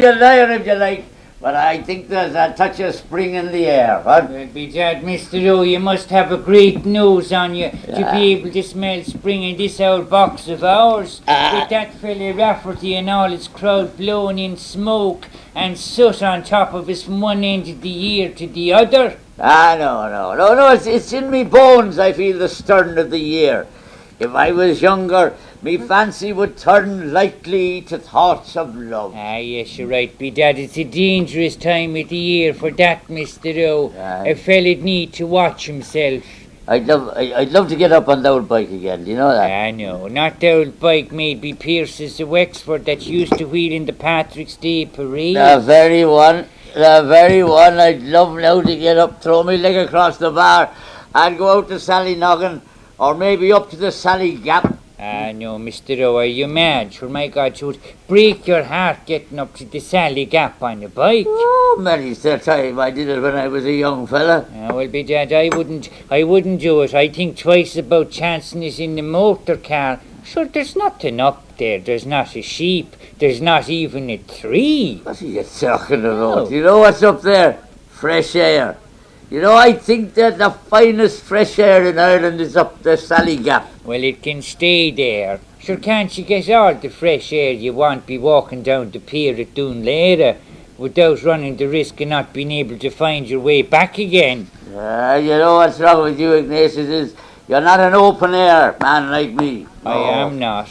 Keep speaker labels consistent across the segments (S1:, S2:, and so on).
S1: a liar if you like, but I think there's a touch of spring in the air. What?
S2: Well, bedad, Mr. O, you must have a great nose on you to be able to smell spring in this old box of ours. With that fella Rafferty and all his crowd blowing in smoke and soot on top of us from one end of the year to the other.
S1: No, it's in me bones I feel the stirring of the year. If I was younger, me fancy would turn lightly to thoughts of love.
S2: Yes, you're right, bedad. It's a dangerous time of the year for that, Mr. O. A fella'd need to watch himself.
S1: I'd love to get up on the old bike again, do you know that?
S2: No, not the old bike made by Pierce's of Wexford that used to wheel in the Patrick's Day parade.
S1: The very one I'd love now to get up, throw my leg across the bar and go out to Sallynoggin or maybe up to the Sally Gap.
S2: No, Mr. O, are you mad? Sure, my God, you would break your heart getting up to the Sally Gap on a bike.
S1: Oh, many's the time I did it when I was a young fella.
S2: Well, bedad, I wouldn't do it. I think twice about chancing it in the motor car. Sure, there's nothing up there. There's not a sheep. There's not even a tree.
S1: What are you talking about? You know what's up there? Fresh air. You know, I think that the finest fresh air in Ireland is up the Sally Gap.
S2: Well, it can stay there. Sure, can't you get all the fresh air you want be walking down the pier at Dún Laoghaire without running the risk of not being able to find your way back again?
S1: You know what's wrong with you, Ignatius, is you're not an open-air man like me.
S2: I am not,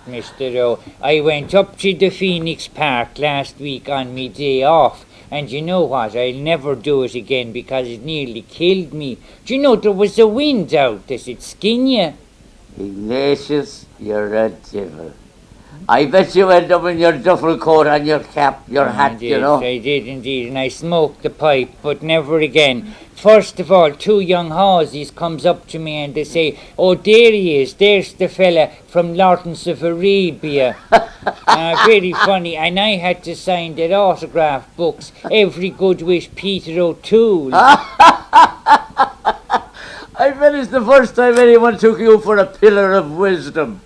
S2: Mr. O. I went up to the Phoenix Park last week on me day off. And you know what, I'll never do it again because it nearly killed me. Do you know there was a wind out? Does it skin you?
S1: Ignatius, you're a devil. I bet you went up in your duffel coat and your cap, your hat, you know.
S2: I did indeed, and I smoked the pipe, but never again. First of all, two young hawsies comes up to me and they say, "Oh, there he is, there's the fella from Lawrence of Arabia." Very funny, and I had to sign their autograph books, Every Good Wish Peter O'Toole.
S1: I bet it's the first time anyone took you for a pillar of wisdom.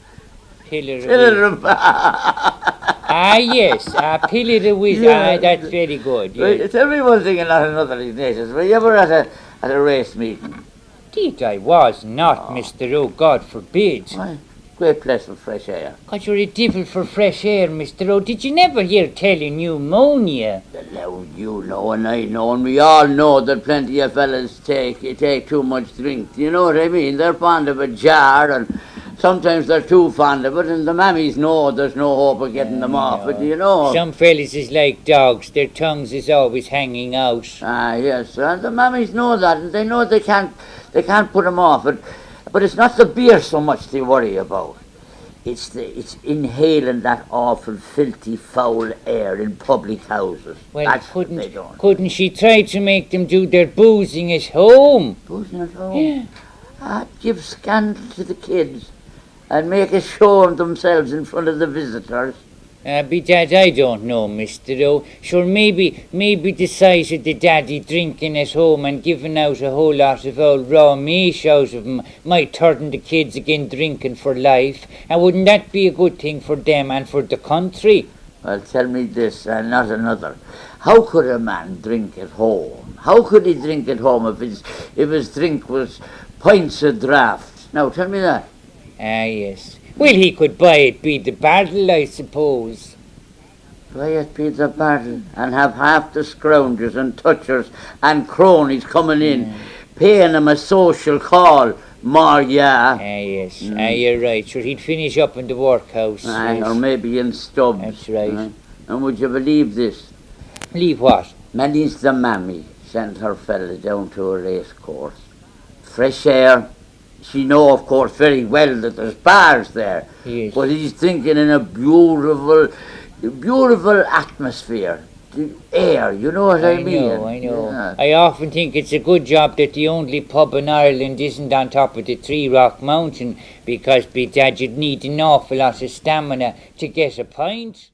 S2: Pillar of yes, pillar of wisdom. That's very good.
S1: Yes. Tell me one thing and not another, Ignatius. Were you ever at a race meeting?
S2: Indeed, I was not, Mr. O. God forbid.
S1: Why? Great place for fresh air.
S2: God, you're a devil for fresh air, Mr. O. Did you never hear tell of pneumonia?
S1: Now you know and I know and we all know that plenty of fellas take too much drink. Do you know what I mean? They're fond of a jar and sometimes they're too fond of it, and the mammies know there's no hope of getting them off it, you know.
S2: Some fellas is like dogs, their tongues is always hanging out.
S1: Yes, and the mammies know that, and they know they can't put them off it. But it's not the beer so much they worry about. It's inhaling that awful, filthy, foul air in public houses.
S2: Well,
S1: that's what they don't.
S2: Couldn't she try to make them do their boozing at home?
S1: Boozing at home?
S2: Yeah.
S1: Give scandal to the kids and make a show of themselves in front of the visitors.
S2: Bedad, I don't know, Mr. O. Sure, maybe the size of the daddy drinking at home and giving out a whole lot of old raw meat out of them might turn the kids again drinking for life. And wouldn't that be a good thing for them and for the country?
S1: Well, tell me this and not another. How could a man drink at home? How could he drink at home if his drink was pints of draught? Now, tell me that.
S2: Yes. Well, he could buy it by the barrel, I suppose.
S1: Buy it by the barrel and have half the scroungers and touchers and cronies coming in, paying him a social call,
S2: yes. You're right. Sure, he'd finish up in the workhouse.
S1: Or maybe in Stubbs.
S2: That's right.
S1: And would you believe this?
S2: Believe what?
S1: Many's the mammy sent her fella down to a racecourse. Fresh air. She know, of course, very well that there's bars there.
S2: Yes.
S1: But he's thinking in a beautiful atmosphere. The air, you know what I mean?
S2: I know. Yeah. I often think it's a good job that the only pub in Ireland isn't on top of the Three Rock Mountain, because, bedad, you'd need an awful lot of stamina to get a pint.